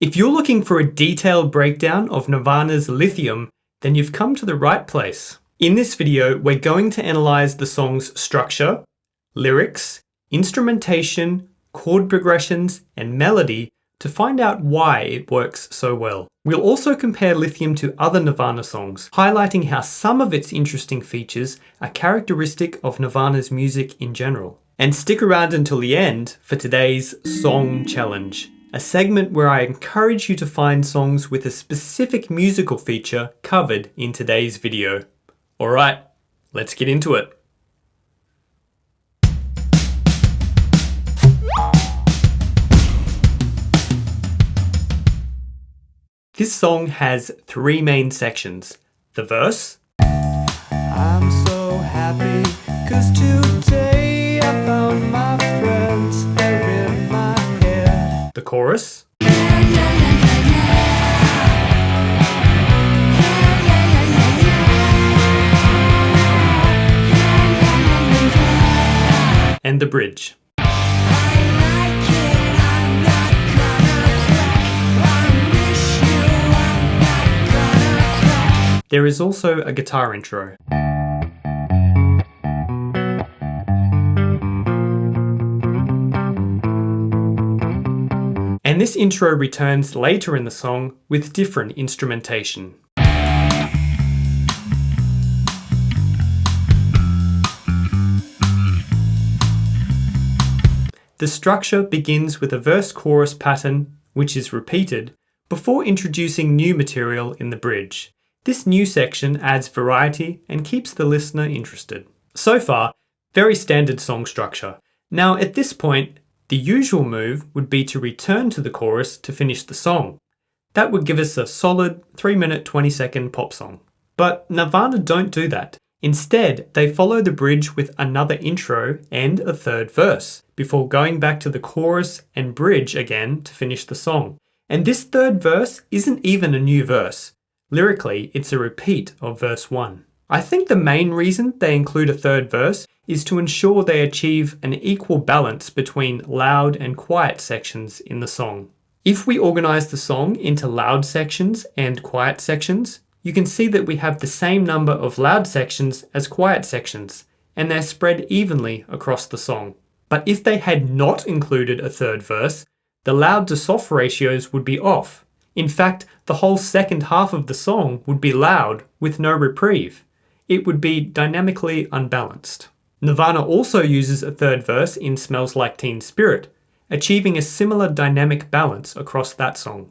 If you're looking for a detailed breakdown of Nirvana's Lithium, then you've come to the right place. In this video, we're going to analyze the song's structure, lyrics, instrumentation, chord progressions, and melody to find out why it works so well. We'll also compare Lithium to other Nirvana songs, highlighting how some of its interesting features are characteristic of Nirvana's music in general. And stick around until the end for today's Song Challenge, a segment where I encourage you to find songs with a specific musical feature covered in today's video. Alright, let's get into it. This song has three main sections. The verse. I'm so happy, 'cause today I found my friends, they're in my head. The chorus. And the bridge. There is also a guitar intro. And this intro returns later in the song with different instrumentation. The structure begins with a verse-chorus pattern, which is repeated, before introducing new material in the bridge. This new section adds variety and keeps the listener interested. So far, very standard song structure. Now at this point, the usual move would be to return to the chorus to finish the song. That would give us a solid 3-minute 20-second pop song. But Nirvana don't do that. Instead, they follow the bridge with another intro and a third verse, before going back to the chorus and bridge again to finish the song. And this third verse isn't even a new verse. Lyrically, it's a repeat of verse 1. I think the main reason they include a third verse is to ensure they achieve an equal balance between loud and quiet sections in the song. If we organize the song into loud sections and quiet sections, you can see that we have the same number of loud sections as quiet sections, and they're spread evenly across the song. But if they had not included a third verse, the loud to soft ratios would be off. In fact, the whole second half of the song would be loud with no reprieve. It would be dynamically unbalanced. Nirvana also uses a third verse in Smells Like Teen Spirit, achieving a similar dynamic balance across that song.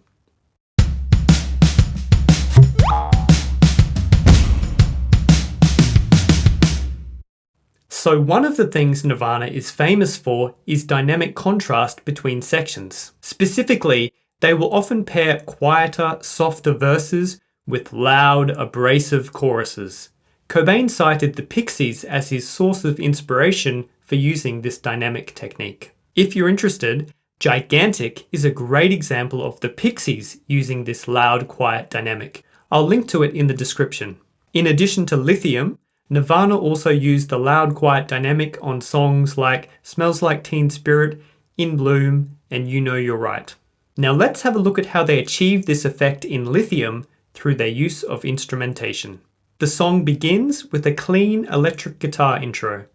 So one of the things Nirvana is famous for is dynamic contrast between sections. Specifically, they will often pair quieter, softer verses with loud, abrasive choruses. Cobain cited the Pixies as his source of inspiration for using this dynamic technique. If you're interested, Gigantic is a great example of the Pixies using this loud, quiet dynamic. I'll link to it in the description. In addition to Lithium, Nirvana also used the loud, quiet dynamic on songs like Smells Like Teen Spirit, In Bloom, and You Know You're Right. Now let's have a look at how they achieve this effect in Lithium through their use of instrumentation. The song begins with a clean electric guitar intro.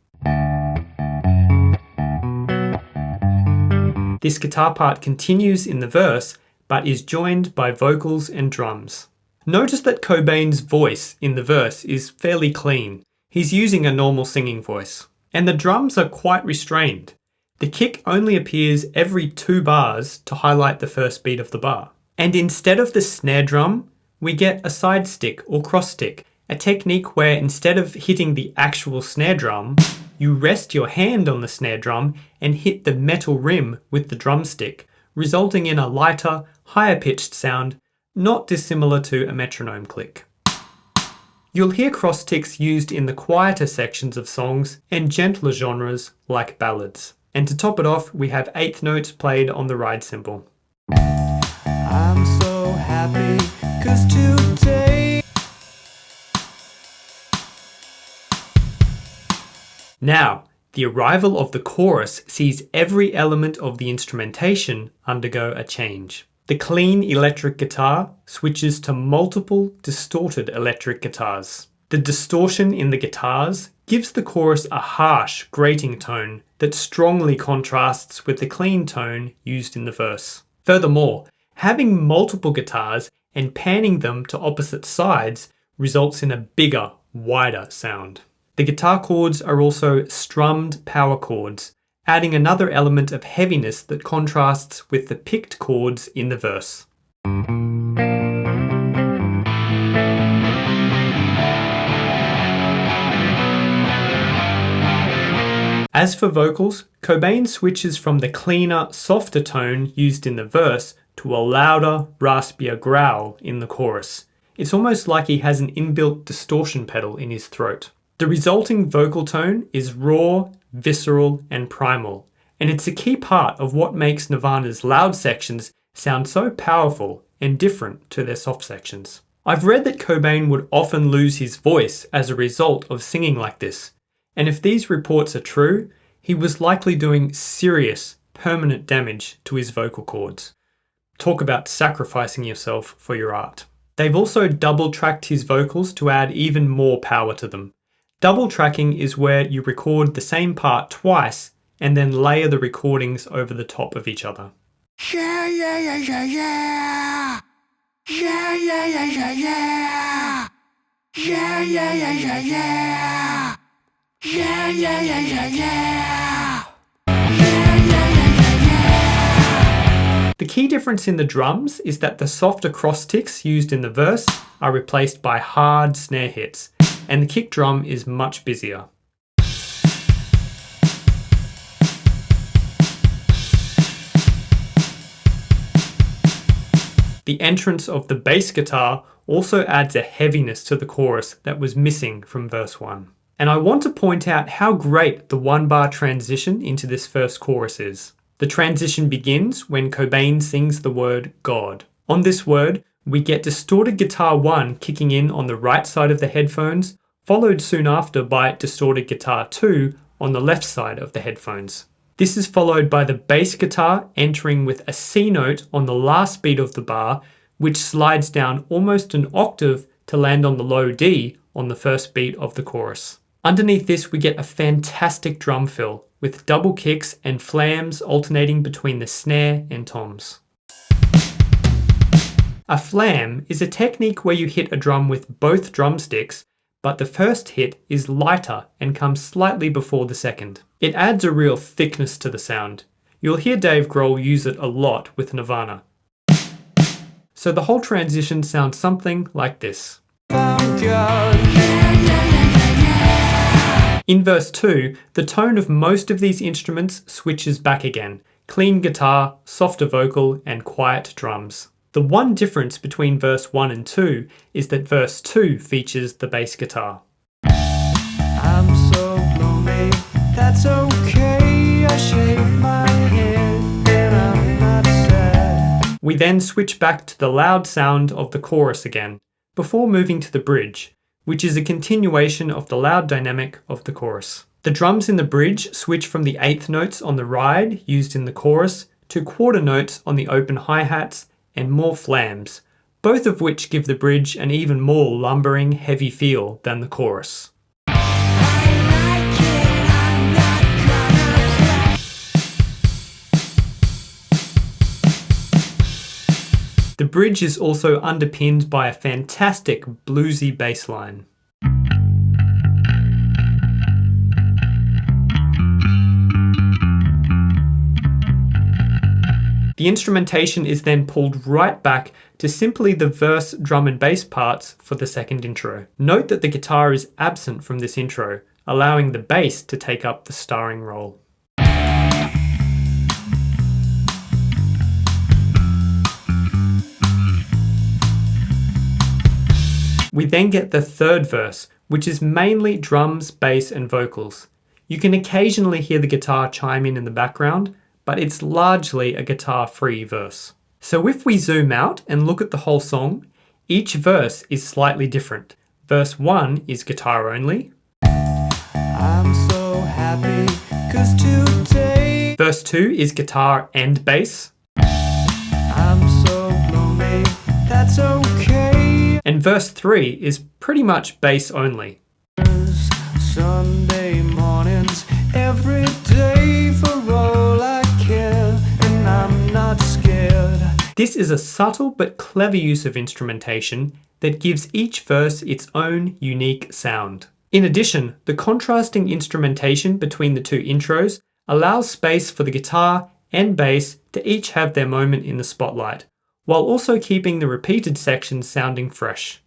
This guitar part continues in the verse, but is joined by vocals and drums. Notice that Cobain's voice in the verse is fairly clean. He's using a normal singing voice. And the drums are quite restrained. The kick only appears every 2 bars to highlight the first beat of the bar. And instead of the snare drum, we get a side stick or cross stick, a technique where instead of hitting the actual snare drum, you rest your hand on the snare drum and hit the metal rim with the drumstick, resulting in a lighter, higher pitched sound, not dissimilar to a metronome click. You'll hear cross sticks used in the quieter sections of songs and gentler genres like ballads. And to top it off, we have 8th notes played on the ride cymbal. I'm so happy, 'cause today. Now, the arrival of the chorus sees every element of the instrumentation undergo a change. The clean electric guitar switches to multiple distorted electric guitars. The distortion in the guitars gives the chorus a harsh, grating tone that strongly contrasts with the clean tone used in the verse. Furthermore, having multiple guitars and panning them to opposite sides results in a bigger, wider sound. The guitar chords are also strummed power chords, adding another element of heaviness that contrasts with the picked chords in the verse. As for vocals, Cobain switches from the cleaner, softer tone used in the verse to a louder, raspier growl in the chorus. It's almost like he has an inbuilt distortion pedal in his throat. The resulting vocal tone is raw, visceral, and primal, and it's a key part of what makes Nirvana's loud sections sound so powerful and different to their soft sections. I've read that Cobain would often lose his voice as a result of singing like this, and if these reports are true, he was likely doing serious, permanent damage to his vocal cords. Talk about sacrificing yourself for your art. They've also double-tracked his vocals to add even more power to them. Double tracking is where you record the same part twice and then layer the recordings over the top of each other. Yeah, yeah, yeah, yeah, yeah. Yeah, yeah, yeah, yeah, yeah. Yeah, yeah, yeah, yeah, yeah. Yeah, yeah, yeah, yeah, yeah. Yeah, yeah, yeah, yeah. The key difference in the drums is that the softer cross ticks used in the verse are replaced by hard snare hits, and the kick drum is much busier. The entrance of the bass guitar also adds a heaviness to the chorus that was missing from verse 1. And I want to point out how great the one-bar transition into this first chorus is. The transition begins when Cobain sings the word God. On this word, we get distorted guitar 1 kicking in on the right side of the headphones, followed soon after by distorted guitar 2 on the left side of the headphones. This is followed by the bass guitar entering with a C note on the last beat of the bar, which slides down almost an octave to land on the low D on the first beat of the chorus. Underneath this, we get a fantastic drum fill, with double kicks and flams alternating between the snare and toms. A flam is a technique where you hit a drum with both drumsticks, but the first hit is lighter and comes slightly before the second. It adds a real thickness to the sound. You'll hear Dave Grohl use it a lot with Nirvana. So the whole transition sounds something like this. In verse 2, the tone of most of these instruments switches back again. Clean guitar, softer vocal, and quiet drums. The one difference between verse 1 and 2 is that verse 2 features the bass guitar. I'm so lonely, that's okay. I shave my head and I'm not sad. We then switch back to the loud sound of the chorus again, before moving to the bridge, which is a continuation of the loud dynamic of the chorus. The drums in the bridge switch from the eighth notes on the ride used in the chorus to quarter notes on the open hi-hats and more flams, both of which give the bridge an even more lumbering, heavy feel than the chorus. The bridge is also underpinned by a fantastic bluesy bass line. The instrumentation is then pulled right back to simply the verse, drum and bass parts for the second intro. Note that the guitar is absent from this intro, allowing the bass to take up the starring role. We then get the third verse, which is mainly drums, bass and vocals. You can occasionally hear the guitar chime in the background, but it's largely a guitar-free verse. So if we zoom out and look at the whole song, each verse is slightly different. Verse 1 is guitar only. I'm so happy 'cause today Verse 2 is guitar and bass. I'm so Verse 3 is pretty much bass only. Sunday mornings, every day for all I care, and I'm not scared. This is a subtle but clever use of instrumentation that gives each verse its own unique sound. In addition, the contrasting instrumentation between the two intros allows space for the guitar and bass to each have their moment in the spotlight, while also keeping the repeated sections sounding fresh.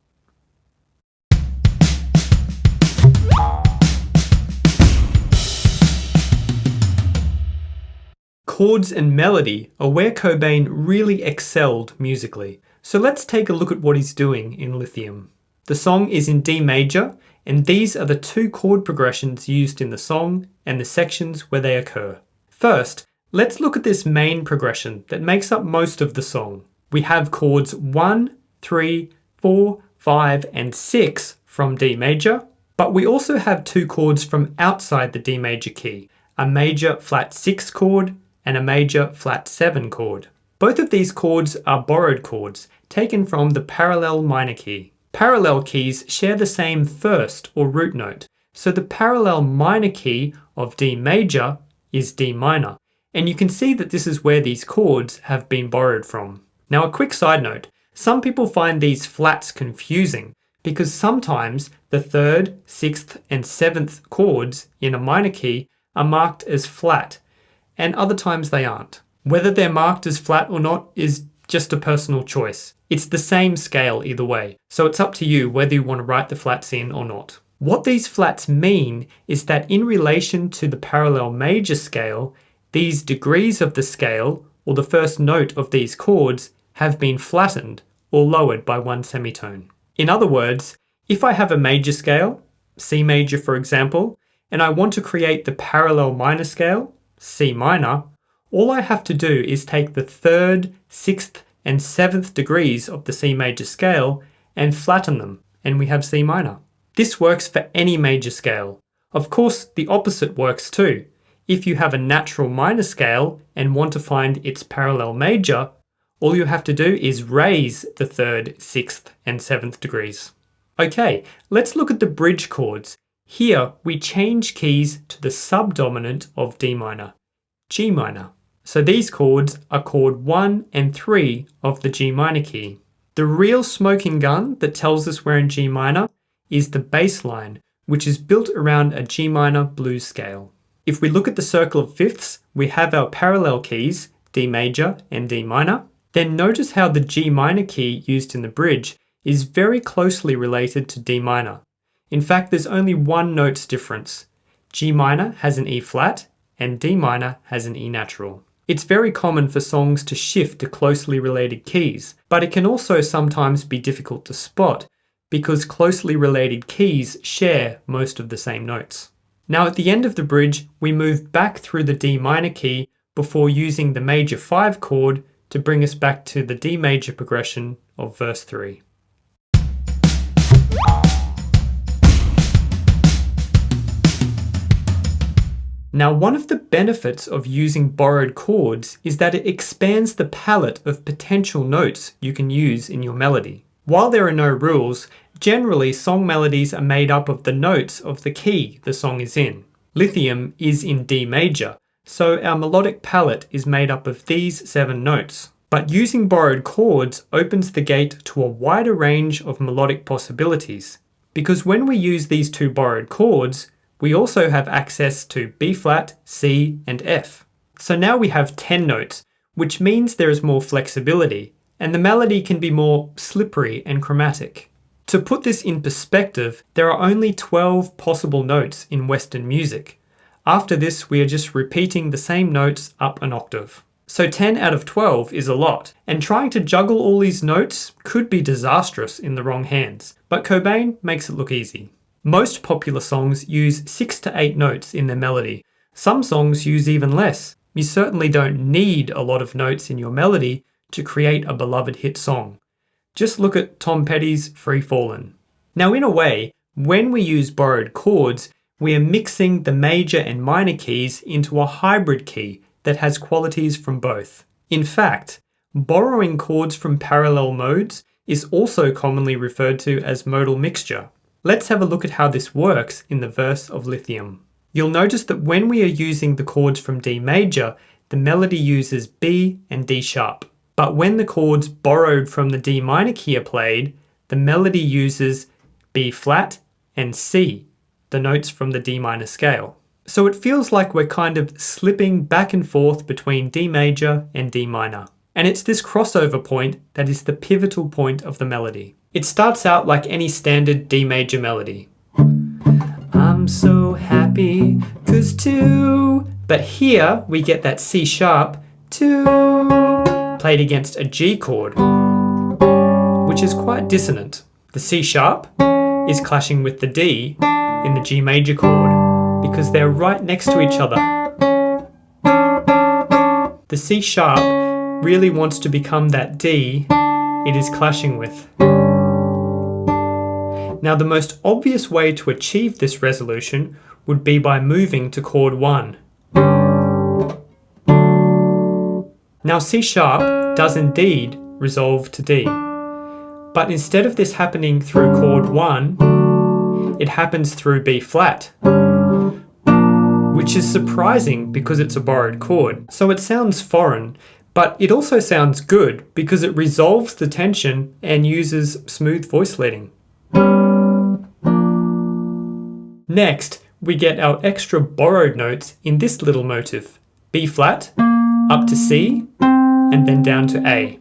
Chords and melody are where Cobain really excelled musically, so let's take a look at what he's doing in Lithium. The song is in D major, and these are the two chord progressions used in the song and the sections where they occur. First, let's look at this main progression that makes up most of the song. We have chords 1, 3, 4, 5, and 6 from D major, but we also have two chords from outside the D major key, a major flat 6 chord and a major flat 7 chord. Both of these chords are borrowed chords, taken from the parallel minor key. Parallel keys share the same first or root note, so the parallel minor key of D major is D minor, and you can see that this is where these chords have been borrowed from. Now a quick side note, some people find these flats confusing because sometimes the 3rd, 6th and 7th chords in a minor key are marked as flat, and other times they aren't. Whether they're marked as flat or not is just a personal choice. It's the same scale either way, so it's up to you whether you want to write the flats in or not. What these flats mean is that in relation to the parallel major scale, these degrees of the scale, or the first note of these chords, have been flattened or lowered by one semitone. In other words, if I have a major scale, C major for example, and I want to create the parallel minor scale, C minor, all I have to do is take the 3rd, 6th and 7th degrees of the C major scale and flatten them, and we have C minor. This works for any major scale. Of course, the opposite works too. If you have a natural minor scale and want to find its parallel major, all you have to do is raise the 3rd, 6th and 7th degrees. Okay, let's look at the bridge chords. Here we change keys to the subdominant of D minor, G minor. So these chords are chord 1 and 3 of the G minor key. The real smoking gun that tells us we're in G minor is the bass line, which is built around a G minor blues scale. If we look at the circle of fifths, we have our parallel keys, D major and D minor. Then notice how the G minor key used in the bridge is very closely related to D minor. In fact, there's only one note's difference. G minor has an E flat and D minor has an E natural. It's very common for songs to shift to closely related keys, but it can also sometimes be difficult to spot because closely related keys share most of the same notes. Now at the end of the bridge, we move back through the D minor key before using the major 5 chord to bring us back to the D major progression of verse 3. Now, one of the benefits of using borrowed chords is that it expands the palette of potential notes you can use in your melody. While there are no rules, generally song melodies are made up of the notes of the key the song is in. Lithium is in D major, so our melodic palette is made up of these 7 notes. But using borrowed chords opens the gate to a wider range of melodic possibilities, because when we use these 2 borrowed chords, we also have access to B flat, C, and F. So now we have 10 notes, which means there is more flexibility, and the melody can be more slippery and chromatic. To put this in perspective, there are only 12 possible notes in Western music. After this, we are just repeating the same notes up an octave. So 10 out of 12 is a lot, and trying to juggle all these notes could be disastrous in the wrong hands, but Cobain makes it look easy. Most popular songs use 6 to 8 notes in their melody. Some songs use even less. You certainly don't need a lot of notes in your melody to create a beloved hit song. Just look at Tom Petty's Free Fallin'. Now in a way, when we use borrowed chords, we are mixing the major and minor keys into a hybrid key that has qualities from both. In fact, borrowing chords from parallel modes is also commonly referred to as modal mixture. Let's have a look at how this works in the verse of Lithium. You'll notice that when we are using the chords from D major, the melody uses B and D sharp. But when the chords borrowed from the D minor key are played, the melody uses B flat and C, the notes from the D minor scale. So it feels like we're kind of slipping back and forth between D major and D minor. And it's this crossover point that is the pivotal point of the melody. It starts out like any standard D major melody. I'm so happy 'cause two. But here we get that C sharp two played against a G chord, which is quite dissonant. The C sharp is clashing with the D in the G major chord because they're right next to each other. The C sharp really wants to become that D it is clashing with. Now the most obvious way to achieve this resolution would be by moving to chord 1. Now C sharp does indeed resolve to D, but instead of this happening through chord 1, it happens through B flat, which is surprising because it's a borrowed chord. So it sounds foreign, but it also sounds good because it resolves the tension and uses smooth voice leading. Next, we get our extra borrowed notes in this little motif, B flat, up to C, and then down to A.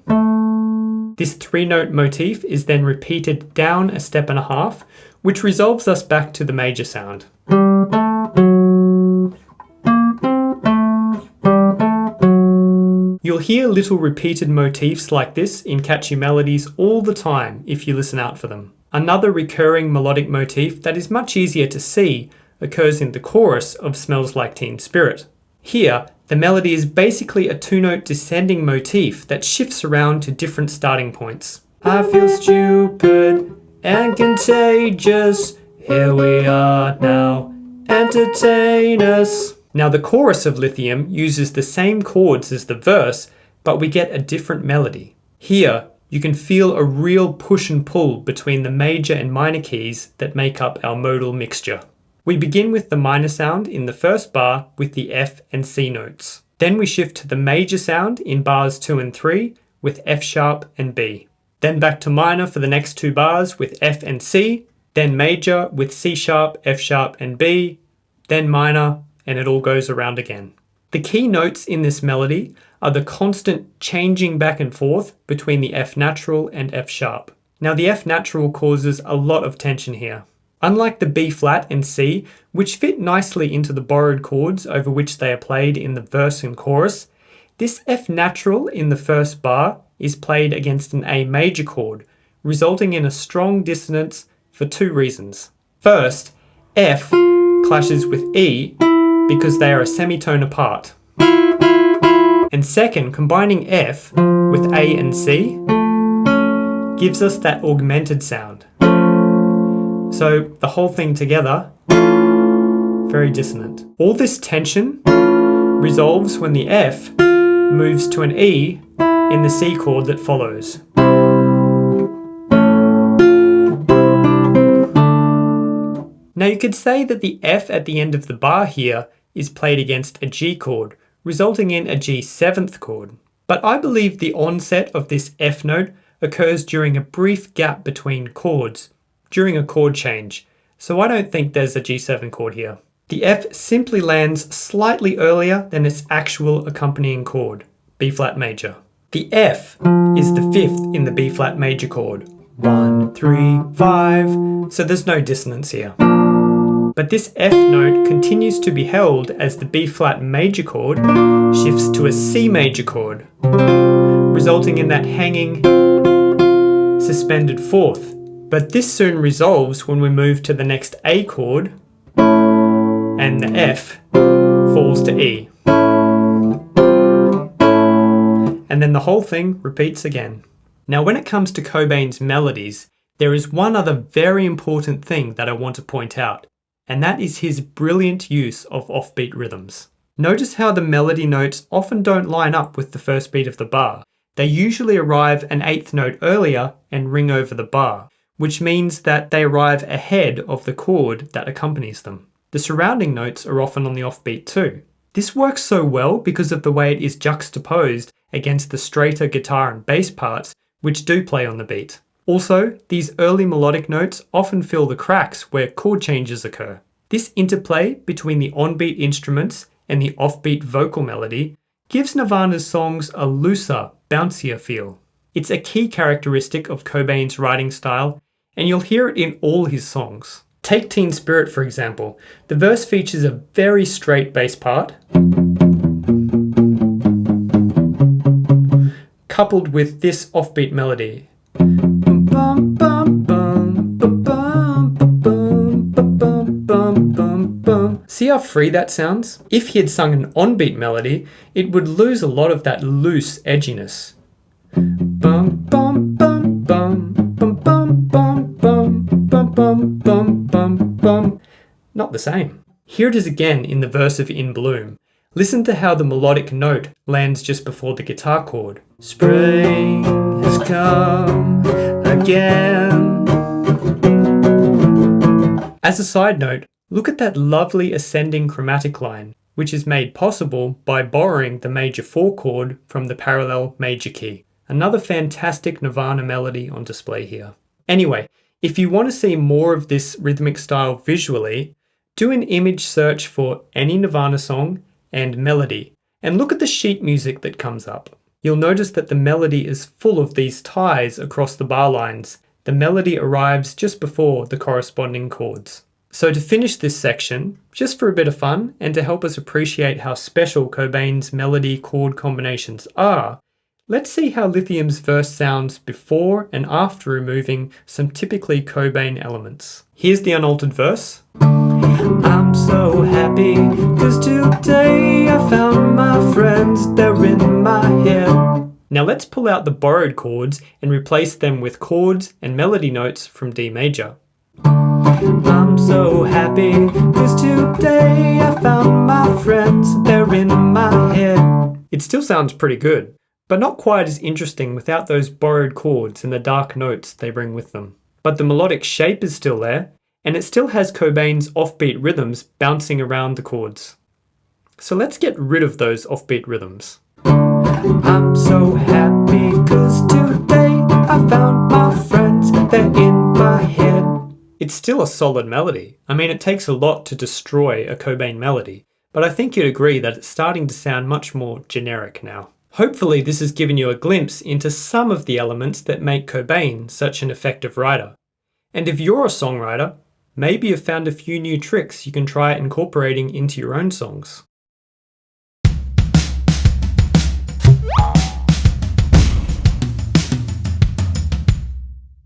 This 3-note motif is then repeated down a step and a half, which resolves us back to the major sound. You'll hear little repeated motifs like this in catchy melodies all the time if you listen out for them. Another recurring melodic motif that is much easier to see occurs in the chorus of Smells Like Teen Spirit. Here, the melody is basically a 2-note descending motif that shifts around to different starting points. I feel stupid and contagious, here we are now, entertain us. Now the chorus of Lithium uses the same chords as the verse, but we get a different melody. Here, you can feel a real push and pull between the major and minor keys that make up our modal mixture. We begin with the minor sound in the first bar with the F and C notes. Then we shift to the major sound in bars 2 and 3 with F sharp and B. Then back to minor for the next 2 bars with F and C, then major with C sharp, F sharp and B, then minor, and it all goes around again. The key notes in this melody are the constant changing back and forth between the F natural and F sharp. Now the F natural causes a lot of tension here. Unlike the B flat and C, which fit nicely into the borrowed chords over which they are played in the verse and chorus, this F natural in the first bar is played against an A major chord, resulting in a strong dissonance for 2 reasons. First, F clashes with E because they are a semitone apart. And second, combining F with A and C gives us that augmented sound. So the whole thing together, very dissonant. All this tension resolves when the F moves to an E in the C chord that follows. Now you could say that the F at the end of the bar here is played against a G chord, resulting in a G7th chord. But I believe the onset of this F note occurs during a brief gap between chords, during a chord change, so I don't think there's a G7 chord here. The F simply lands slightly earlier than its actual accompanying chord, B flat major. The F is the 5th in the B flat major chord, 1, 3, 5, so there's no dissonance here. But this F note continues to be held as the B flat major chord shifts to a C major chord, resulting in that hanging, suspended 4th. But this soon resolves when we move to the next A chord and the F falls to E. And then the whole thing repeats again. Now when it comes to Cobain's melodies, there is one other very important thing that I want to point out, and that is his brilliant use of offbeat rhythms. Notice how the melody notes often don't line up with the first beat of the bar. They usually arrive an eighth note earlier and ring over the bar, which means that they arrive ahead of the chord that accompanies them. The surrounding notes are often on the offbeat too. This works so well because of the way it is juxtaposed against the straighter guitar and bass parts, which do play on the beat. Also, these early melodic notes often fill the cracks where chord changes occur. This interplay between the on-beat instruments and the offbeat vocal melody gives Nirvana's songs a looser, bouncier feel. It's a key characteristic of Cobain's writing style, and you'll hear it in all his songs. Take Teen Spirit for example. The verse features a very straight bass part, coupled with this offbeat melody. See how free that sounds? If he had sung an on-beat melody, it would lose a lot of that loose edginess. Not the same. Here it is again in the verse of In Bloom. Listen to how the melodic note lands just before the guitar chord. Spring has come again. As a side note, look at that lovely ascending chromatic line, which is made possible by borrowing the major 4 chord from the parallel major key. Another fantastic Nirvana melody on display here. Anyway, if you want to see more of this rhythmic style visually, do an image search for any Nirvana song and melody, and look at the sheet music that comes up. You'll notice that the melody is full of these ties across the bar lines. The melody arrives just before the corresponding chords. So to finish this section, just for a bit of fun and to help us appreciate how special Cobain's melody chord combinations are, let's see how Lithium's verse sounds before and after removing some typically Cobain elements. Here's the unaltered verse. I'm so happy, 'cause today I found my friends, they're in my head. Now let's pull out the borrowed chords and replace them with chords and melody notes from D major. I'm so happy, 'cause today I found my friends, they're in my head. It still sounds pretty good, but not quite as interesting without those borrowed chords and the dark notes they bring with them. But the melodic shape is still there, and it still has Cobain's offbeat rhythms bouncing around the chords. So let's get rid of those offbeat rhythms. I'm so happy 'cause today I found my friends, they're in my head. It's still a solid melody. I mean, it takes a lot to destroy a Cobain melody, but I think you'd agree that it's starting to sound much more generic now. Hopefully this has given you a glimpse into some of the elements that make Cobain such an effective writer. And if you're a songwriter, maybe you've found a few new tricks you can try incorporating into your own songs.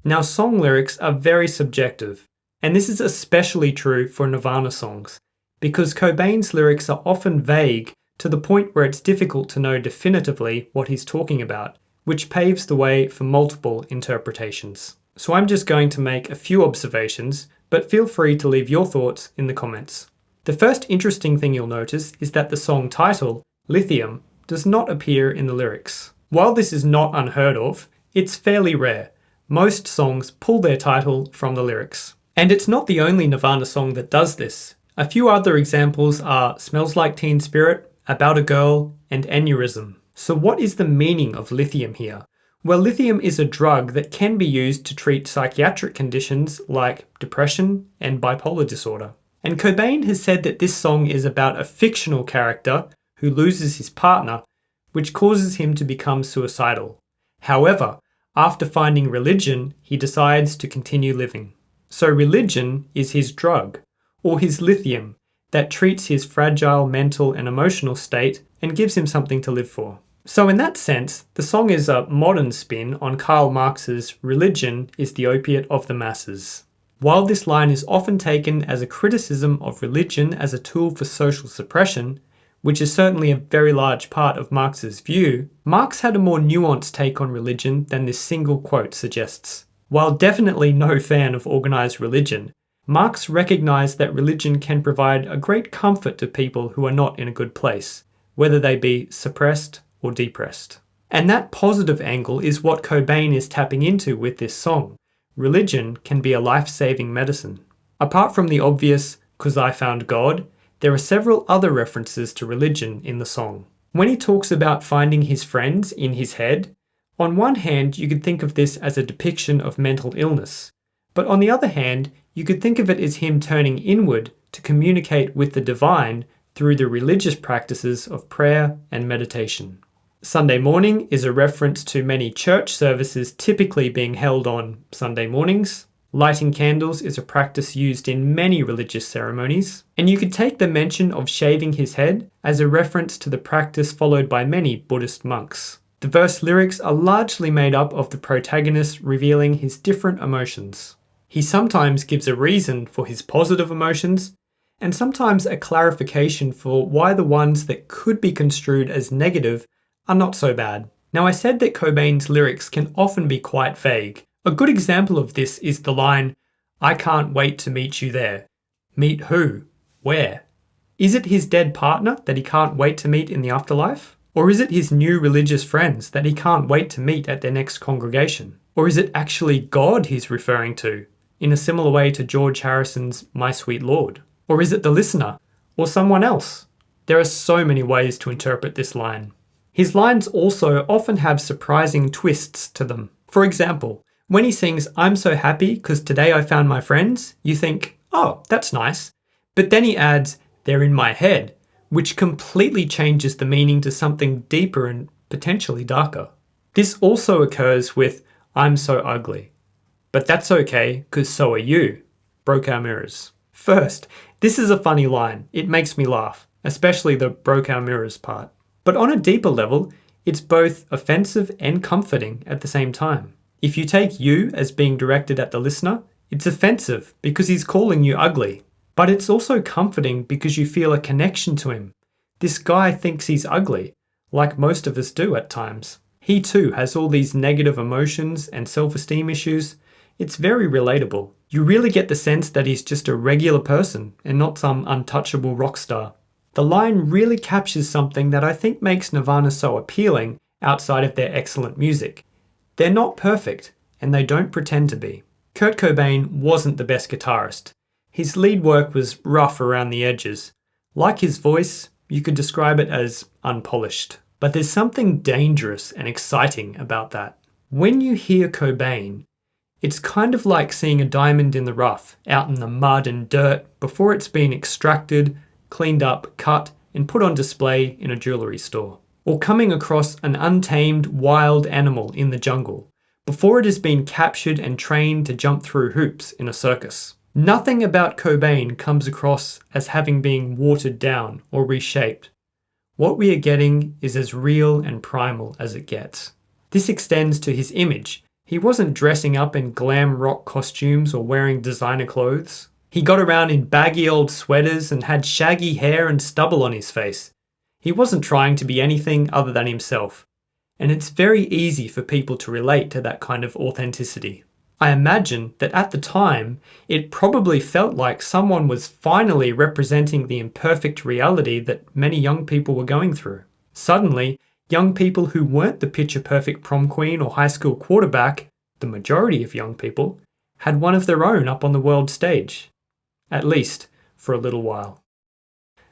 Now, song lyrics are very subjective, and this is especially true for Nirvana songs, because Cobain's lyrics are often vague to the point where it's difficult to know definitively what he's talking about, which paves the way for multiple interpretations. So I'm just going to make a few observations, but feel free to leave your thoughts in the comments. The first interesting thing you'll notice is that the song title, Lithium, does not appear in the lyrics. While this is not unheard of, it's fairly rare. Most songs pull their title from the lyrics. And it's not the only Nirvana song that does this. A few other examples are Smells Like Teen Spirit, About a Girl, and Aneurysm. So what is the meaning of lithium here? Well, lithium is a drug that can be used to treat psychiatric conditions like depression and bipolar disorder. And Cobain has said that this song is about a fictional character who loses his partner, which causes him to become suicidal. However, after finding religion, he decides to continue living. So religion is his drug, or his lithium, that treats his fragile mental and emotional state and gives him something to live for. So in that sense, the song is a modern spin on Karl Marx's "Religion is the opiate of the masses." While this line is often taken as a criticism of religion as a tool for social suppression, which is certainly a very large part of Marx's view, Marx had a more nuanced take on religion than this single quote suggests. While definitely no fan of organised religion, Marx recognised that religion can provide a great comfort to people who are not in a good place, whether they be suppressed or depressed. And that positive angle is what Cobain is tapping into with this song. Religion can be a life-saving medicine. Apart from the obvious, "'cause I found God," there are several other references to religion in the song. When he talks about finding his friends in his head, on one hand you could think of this as a depiction of mental illness, but on the other hand you could think of it as him turning inward to communicate with the divine through the religious practices of prayer and meditation. Sunday morning is a reference to many church services typically being held on Sunday mornings. Lighting candles is a practice used in many religious ceremonies, and you could take the mention of shaving his head as a reference to the practice followed by many Buddhist monks. The verse lyrics are largely made up of the protagonist revealing his different emotions. He sometimes gives a reason for his positive emotions, and sometimes a clarification for why the ones that could be construed as negative are not so bad. Now, I said that Cobain's lyrics can often be quite vague. A good example of this is the line, "I can't wait to meet you there." Meet who? Where? Is it his dead partner that he can't wait to meet in the afterlife? Or is it his new religious friends that he can't wait to meet at their next congregation? Or is it actually God he's referring to, in a similar way to George Harrison's My Sweet Lord? Or is it the listener? Or someone else? There are so many ways to interpret this line. His lines also often have surprising twists to them. For example, when he sings, "I'm so happy 'cause today I found my friends," you think, oh, that's nice. But then he adds, "they're in my head," which completely changes the meaning to something deeper and potentially darker. This also occurs with "I'm so ugly." But that's okay, 'cause so are you. Broke our mirrors. First, this is a funny line. It makes me laugh, especially the "broke our mirrors" part. But on a deeper level, it's both offensive and comforting at the same time. If you take "you" as being directed at the listener, it's offensive because he's calling you ugly. But it's also comforting because you feel a connection to him. This guy thinks he's ugly, like most of us do at times. He too has all these negative emotions and self-esteem issues. It's very relatable. You really get the sense that he's just a regular person and not some untouchable rock star. The line really captures something that I think makes Nirvana so appealing outside of their excellent music. They're not perfect, and they don't pretend to be. Kurt Cobain wasn't the best guitarist. His lead work was rough around the edges. Like his voice, you could describe it as unpolished. But there's something dangerous and exciting about that. When you hear Cobain, it's kind of like seeing a diamond in the rough, out in the mud and dirt, before it's been extracted, cleaned up, cut, and put on display in a jewelry store. Or coming across an untamed wild animal in the jungle, before it has been captured and trained to jump through hoops in a circus. Nothing about Cobain comes across as having been watered down or reshaped. What we are getting is as real and primal as it gets. This extends to his image. He wasn't dressing up in glam rock costumes or wearing designer clothes. He got around in baggy old sweaters and had shaggy hair and stubble on his face. He wasn't trying to be anything other than himself. And it's very easy for people to relate to that kind of authenticity. I imagine that at the time, it probably felt like someone was finally representing the imperfect reality that many young people were going through. Suddenly, young people who weren't the picture-perfect prom queen or high school quarterback, the majority of young people, had one of their own up on the world stage. At least, for a little while.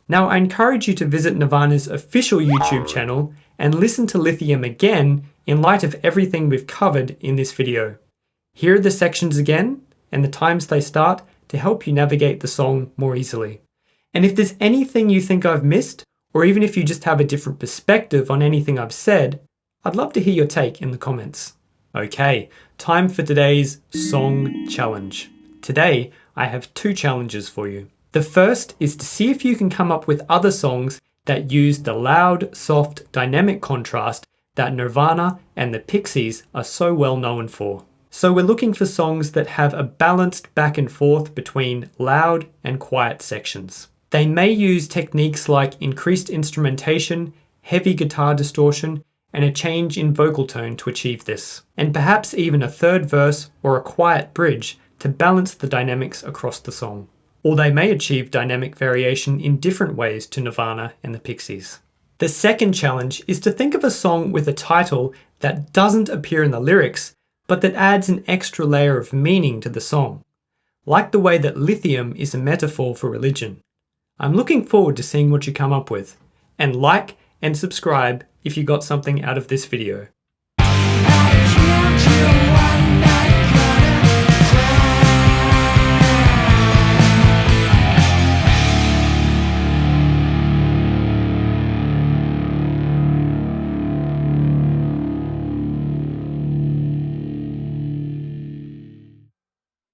Now, I encourage you to visit Nirvana's official YouTube channel and listen to Lithium again in light of everything we've covered in this video. Here are the sections again and the times they start to help you navigate the song more easily. And if there's anything you think I've missed, or even if you just have a different perspective on anything I've said, I'd love to hear your take in the comments. Okay, time for today's song challenge. Today, I have 2 challenges for you. The first is to see if you can come up with other songs that use the loud, soft, dynamic contrast that Nirvana and the Pixies are so well known for. So we're looking for songs that have a balanced back and forth between loud and quiet sections. They may use techniques like increased instrumentation, heavy guitar distortion, and a change in vocal tone to achieve this. And perhaps even a third verse or a quiet bridge to balance the dynamics across the song. Or they may achieve dynamic variation in different ways to Nirvana and the Pixies. The second challenge is to think of a song with a title that doesn't appear in the lyrics, but that adds an extra layer of meaning to the song, like the way that lithium is a metaphor for religion. I'm looking forward to seeing what you come up with, and like and subscribe if you got something out of this video. I can't